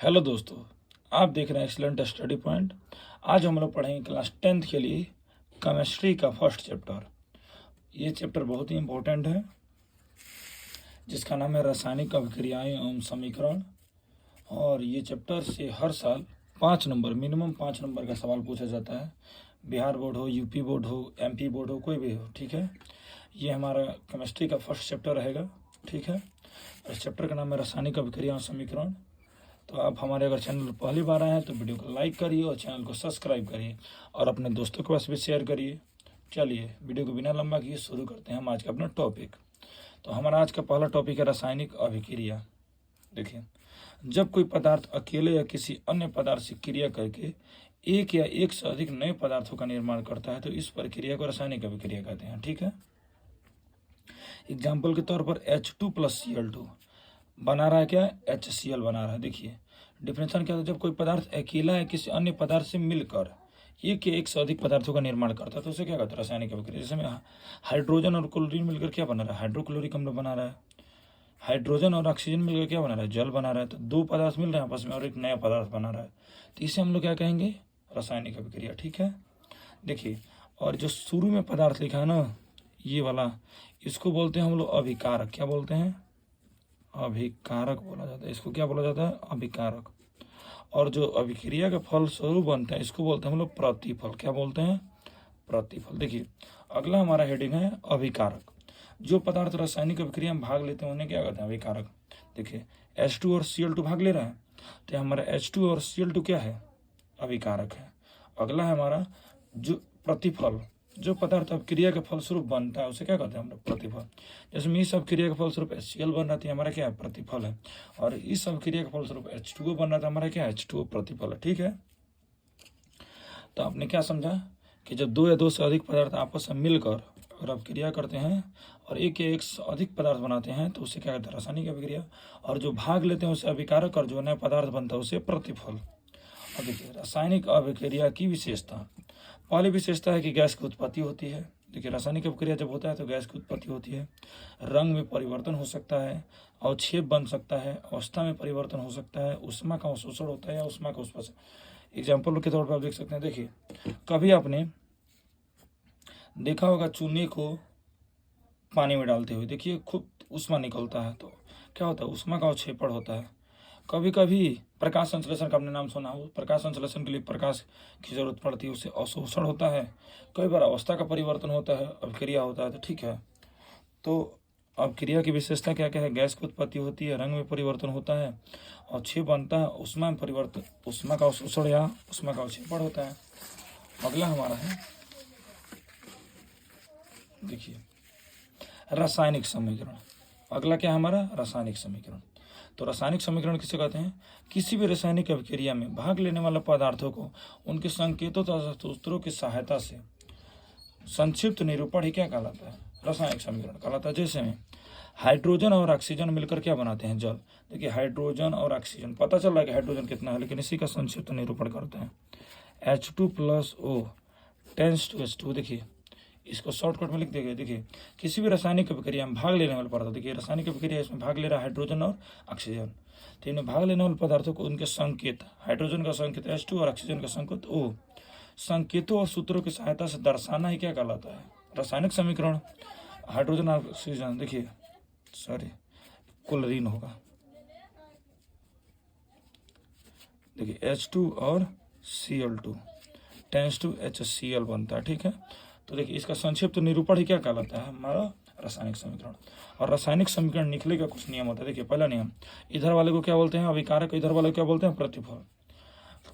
Hello दोस्तों, आप देख रहे हैं एक्सीलेंट स्टडी पॉइंट। आज हम लोग पढ़ेंगे क्लास 10th के लिए केमिस्ट्री का फर्स्ट चैप्टर। ये चैप्टर बहुत ही इम्पोर्टेंट है, जिसका नाम है रासायनिक अभिक्रियाएं एवं समीकरण। और ये चैप्टर से हर साल 5 नंबर, मिनिमम 5 नंबर का सवाल पूछा जाता है। बिहार बोर्ड हो, यूपी बोर्ड हो, एमपी बोर्ड हो, कोई भी हो, ठीक है। ये हमारा केमिस्ट्री का फर्स्ट चैप्टर रहेगा, ठीक है। इस चैप्टर का नाम है रासायनिक अभिक्रिया एवं समीकरण। तो आप हमारे अगर चैनल पर पहली बार आए हैं तो वीडियो को लाइक करिए और चैनल को सब्सक्राइब करिए और अपने दोस्तों के पास भी शेयर करिए। चलिए वीडियो को बिना लंबा किए शुरू करते हैं हम आज का अपना टॉपिक। तो हमारा आज का पहला टॉपिक है रासायनिक अभिक्रिया। देखिए, जब कोई पदार्थ अकेले या किसी अन्य पदार्थ से क्रिया करके एक या एक से अधिक नए पदार्थों का निर्माण करता है तो इस प्रक्रिया को रासायनिक अभिक्रिया कहते हैं, ठीक है। एग्जाम्पल के तौर पर H2 + Cl2 बना रहा है क्या, HCl बना रहा है। देखिए डिफरेंशियल क्या होता है, जब कोई पदार्थ अकेला है किसी अन्य पदार्थ से मिलकर एक या एक से अधिक पदार्थों का निर्माण करता है तो उसे क्या कहते हैं, रासायनिक अभिक्रिया। जैसे में हाइड्रोजन और क्लोरीन मिलकर क्या बना रहा है, हाइड्रोक्लोरिक अम्ल बना रहा है। हाइड्रोजन और ऑक्सीजन मिलकर क्या बना रहा है, जल बना रहा है। तो दो पदार्थ मिल रहे हैं आपस में और एक नया पदार्थ बना रहा है, तो इसे हम लोग क्या कहेंगे, रासायनिक अभिक्रिया, ठीक है। देखिए, और जो शुरू में पदार्थ लिखा है ना, ये वाला, इसको बोलते हैं हम लोग अभिकारक। क्या बोलते हैं, अभिकारक बोला जाता है। इसको क्या बोला जाता है, अभिकारक। और जो अभिक्रिया का फल स्वरूप बनता है इसको बोलते हैं हम लोग प्रतिफल। क्या बोलते हैं, प्रतिफल। देखिए अगला हमारा हेडिंग है अभिकारक। जो पदार्थ रासायनिक अभिक्रिया में भाग लेते हैं उन्हें क्या कहते हैं, अभिकारक। देखिए H2 और Cl2 भाग ले रहा है तो हमारा H2 और Cl2 क्या है, अभिकारक है। अगला है हमारा जो प्रतिफल, जो पदार्थ अभिक्रिया के फलस्वरूप बनता है उसे क्या कहते हैं हम लोग, प्रतिफल। जैसे इस अभिक्रिया के फलस्वरूप HCl बन रहा था, हमारा क्या है, प्रतिफल है। और इस अभिक्रिया के फलस्वरूप H2O बन रहा था, हमारा क्या है, H2O प्रतिफल है, ठीक है। तो आपने क्या समझा कि जब दो या दो से अधिक पदार्थ आपस में मिलकर और अभिक्रिया करते हैं और एक या एक से अधिक पदार्थ बनाते हैं तो उसे क्या कहते हैं, रासायनिक अभिक्रिया। और जो भाग लेते हैं उसे अभिकारक और जो नया पदार्थ बनता है उसे प्रतिफल। और देखिए रासायनिक अभिक्रिया की विशेषता, पहली विशेषता है कि गैस की उत्पत्ति होती है। देखिए रासायनिक अभिक्रिया जब होता है तो गैस की उत्पत्ति होती है, रंग में परिवर्तन हो सकता है, अवक्षेप बन सकता है, अवस्था में परिवर्तन हो सकता है, उष्मा का अवशोषण होता है या उष्मा का उत्सर्जन। एग्जाम्पल के तौर पर आप देख सकते हैं। देखिए कभी आपने देखा होगा चूने को पानी में डालते हुए, देखिए खूब उष्मा निकलता है तो क्या होता है, उष्मा का अवक्षेपण होता है। कभी कभी प्रकाश संश्लेषण का आपने नाम सुना हो, प्रकाश संश्लेषण के लिए प्रकाश की जरूरत पड़ती है, उससे अवशोषण होता है। कई बार अवस्था का परिवर्तन होता है, अभिक्रिया होता है, तो ठीक है। तो अभिक्रिया की विशेषता क्या क्या है, गैस की उत्पत्ति होती है, रंग में परिवर्तन होता है, अवक्षेप बनता है, उष्मा में परिवर्तन, उष्मा का अवशोषण या उष्मा का अवक्षेपण होता है। अगला हमारा है, देखिए रासायनिक समीकरण। अगला क्या है हमारा, रासायनिक समीकरण। तो रासायनिक समीकरण किसे कहते हैं, किसी भी रासायनिक अभिक्रिया में भाग लेने वाले पदार्थों को उनके संकेतों तथा सूत्रों की सहायता से संक्षिप्त निरूपण ही क्या कहलाता है, रासायनिक समीकरण कहलाता है। जैसे में हाइड्रोजन और ऑक्सीजन मिलकर क्या बनाते हैं, जल। देखिए हाइड्रोजन और ऑक्सीजन, पता चल रहा है कि हाइड्रोजन कितना है, लेकिन इसी का संक्षिप्त निरूपण करते हैं। H2 + O tense to H2। देखिए इसको शॉर्टकट में लिख देंगे। देखिए किसी भी रासायनिक अभिक्रिया में भाग लेने वाले पदार्थ, देखिए रासायनिक अभिक्रिया इसमें भाग ले रहा है हाइड्रोजन और ऑक्सीजन, तो इनमें भाग लेने वाले पदार्थों को उनके संकेत, हाइड्रोजन का संकेत H2 और ऑक्सीजन का संकेत O, संकेतों और सूत्रों की सहायता से दर्शाना ही क्या कहलाता है, रासायनिक समीकरण। हाइड्रोजन और ऑक्सीजन, देखिए सॉरी क्लोरीन होगा, देखिए H2 और Cl2 टेंस टू HCl बनता है, ठीक है। तो देखिए इसका संक्षिप्त निरूपण ही क्या कहलाता है, हमारा रासायनिक समीकरण। और रासायनिक समीकरण निकले का कुछ नियम होता है। देखिए पहला नियम, इधर वाले को क्या बोलते हैं, अभिकारक, इधर वाले को क्या बोलते हैं, प्रतिफल।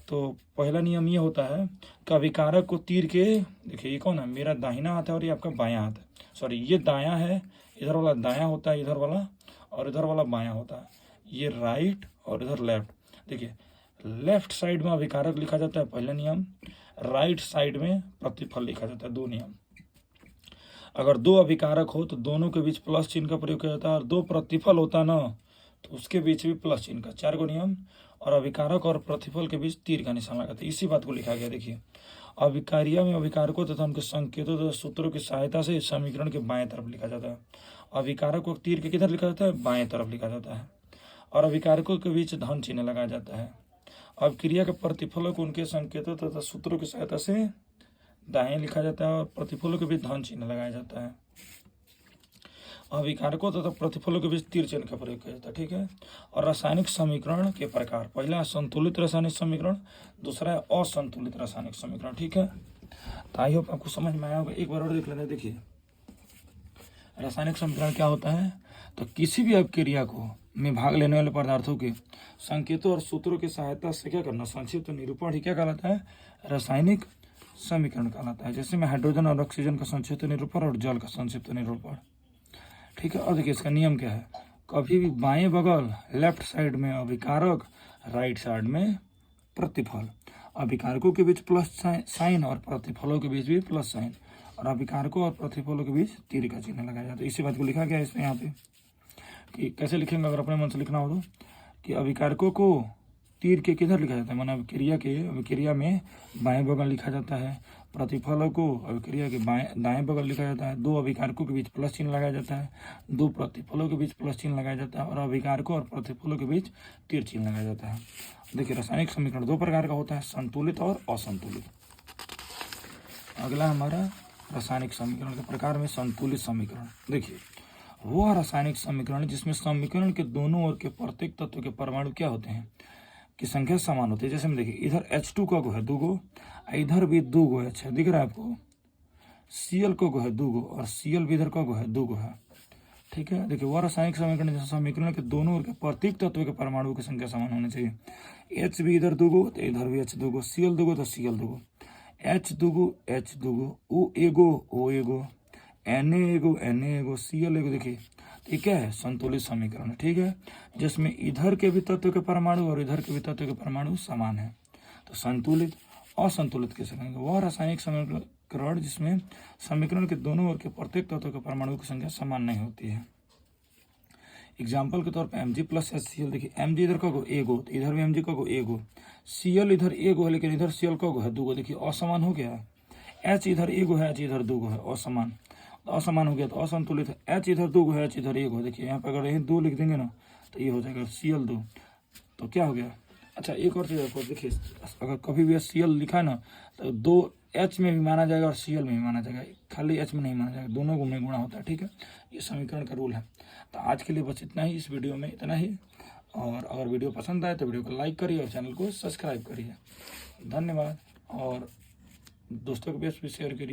तो पहला नियम ये होता है कि अभिकारक को तीर के, देखिए ये कौन है, मेरा दाहिना हाथ है और ये आपका बायां हाथ है, सॉरी ये दायां है, इधर वाला दायां होता है, इधर वाला, और इधर वाला बायां होता है, ये राइट और इधर लेफ्ट। देखिए लेफ्ट साइड में अभिकारक लिखा जाता है, पहला नियम। राइट साइड में प्रतिफल लिखा जाता है, दो नियम। अगर दो अभिकारक हो तो दोनों के बीच प्लस चिन्ह का प्रयोग किया जाता है, और दो प्रतिफल होता ना तो उसके बीच भी प्लस चिन्ह का, 4 गो नियम। और अभिकारक और प्रतिफल के बीच तीर का निशान लगाता है, इसी बात को लिखा गया। देखिए अभिक्रिया में अभिकारकों तथा उनके संकेतों तथा सूत्रों की सहायता से समीकरण के बाएं तरफ लिखा जाता है। अभिकारक को तीर के किधर लिखा जाता है, बाएं तरफ लिखा जाता है। और अभिकारकों के बीच धन चिन्ह लगाया जाता है। अब क्रिया के प्रतिफलों को उनके संकेतों तथा सूत्रों की सहायता से दाएं लिखा जाता है और प्रतिफलों के बीच धन चिन्ह लगाया जाता है। अभिकारकों तथा प्रतिफलों के बीच तीर चिन्ह का प्रयोग किया जाता है। ठीक है। और रासायनिक समीकरण के प्रकार, पहला संतुलित रासायनिक समीकरण, दूसरा है असंतुलित रासायनिक समीकरण। ठीक है। तो आई होप आपको समझ में आया होगा। एक बार और देख लेते हैं। देखिए रासायनिक समीकरण क्या होता है, तो किसी भी अपक्रिया को में भाग लेने वाले पदार्थों के संकेतों और सूत्रों की सहायता से क्या करना, संक्षिप्त निरूपण ही क्या कहलाता है, रासायनिक समीकरण कहलाता है। जैसे में हाइड्रोजन और ऑक्सीजन का संक्षिप्त निरूपण और जल का संक्षिप्त निरूपण। ठीक है। और देखिए इसका नियम क्या है, कभी भी बाएं बगल लेफ्ट साइड में अभिकारक, राइट साइड में प्रतिफल, अभिकारकों के बीच प्लस साइन और प्रतिफलों के बीच भी प्लस साइन, और अभिकारकों और प्रतिफलों के बीच तीर का चिन्ह लगाया जाता है। इसी बात को लिखा गया है इसमें यहाँ पे कि कैसे लिखेंगे, अगर अपने मन से लिखना हो तो, कि अभिकारकों को तीर के किधर लिखा जाता है, माना अभिक्रिया में बाएं बगल लिखा जाता है, प्रतिफलों को अभिक्रिया के दाएं बगल लिखा जाता है, दो अभिकारकों के बीच प्लस चिन्ह लगाया जाता है, दो प्रतिफलों के बीच प्लस चिन्ह लगाया जाता है, और अभिकारकों और प्रतिफलों के बीच तीर चिन्ह लगाया जाता है। देखिए रासायनिक समीकरण दो प्रकार का होता है, संतुलित और असंतुलित। अगला हमारा रासायनिक समीकरण के प्रकार में संतुलित समीकरण। देखिए वो रासायनिक समीकरण जिसमें समीकरण के दोनों ओर के प्रत्येक तत्व के परमाणु क्या होते हैं, की संख्या समान होती है। जैसे हम देखिए इधर H2 का गो है 2 गो, इधर भी 2 गो है, अच्छा दिख रहा है आपको, Cl का गो है 2 गो, और Cl भी इधर का गो है 2 गो है। ठीक है। देखिए वह रासायनिक समीकरण जैसे समीकरण के दोनों ओर के प्रत्येक तत्व के परमाणु की संख्या समान होनी चाहिए। H भी इधर 2 गो तो इधर भी H 2 गो, Cl 2 गो तो Cl 2 गो, H 2 गो H 2 गो, O एगो O एगो, Na एगो Na एगो, Cl एगो। देखिए ये क्या है, संतुलित समीकरण। ठीक है। जिसमें इधर के भी तत्व के परमाणु और इधर के भी तत्व के परमाणु समान है, तो संतुलित। असंतुलित कैसे कहेंगे, वह रासायनिक समीकरण जिसमें समीकरण के दोनों ओर के प्रत्येक तत्व के परमाणु की संख्या समान नहीं होती है। एग्जाम्पल के तौर पर Mg प्लस HCl। देखिए Mg इधर का गो एगो, तो इधर भी Mg का गो एगो, Cl इधर एगो है लेकिन इधर Cl का गो है 2 गो। देखिए असमान हो गया। H इधर एगो है, H इधर 2 गो है, असमान। असमान हो गया तो असंतुलित है। H इधर 2 गो है, H इधर 1 गो। देखिए यहाँ पर अगर यही 2 लिख देंगे ना तो ये हो जाएगा Cl 2, तो क्या हो गया। अच्छा एक और चीज़ आपको देखिए, अगर कभी भी Cl लिखा है ना तो 2 H में भी माना जाएगा और Cl में भी माना जाएगा, खाली H में नहीं माना जाएगा, दोनों में गुणा होता है। ठीक है। ये समीकरण का रूल है। तो आज के लिए बस इतना ही, इस वीडियो में इतना ही। और अगर वीडियो पसंद आए तो वीडियो को लाइक करिए और चैनल को सब्सक्राइब करिए। धन्यवाद। और दोस्तों के बीच भी शेयर करिए।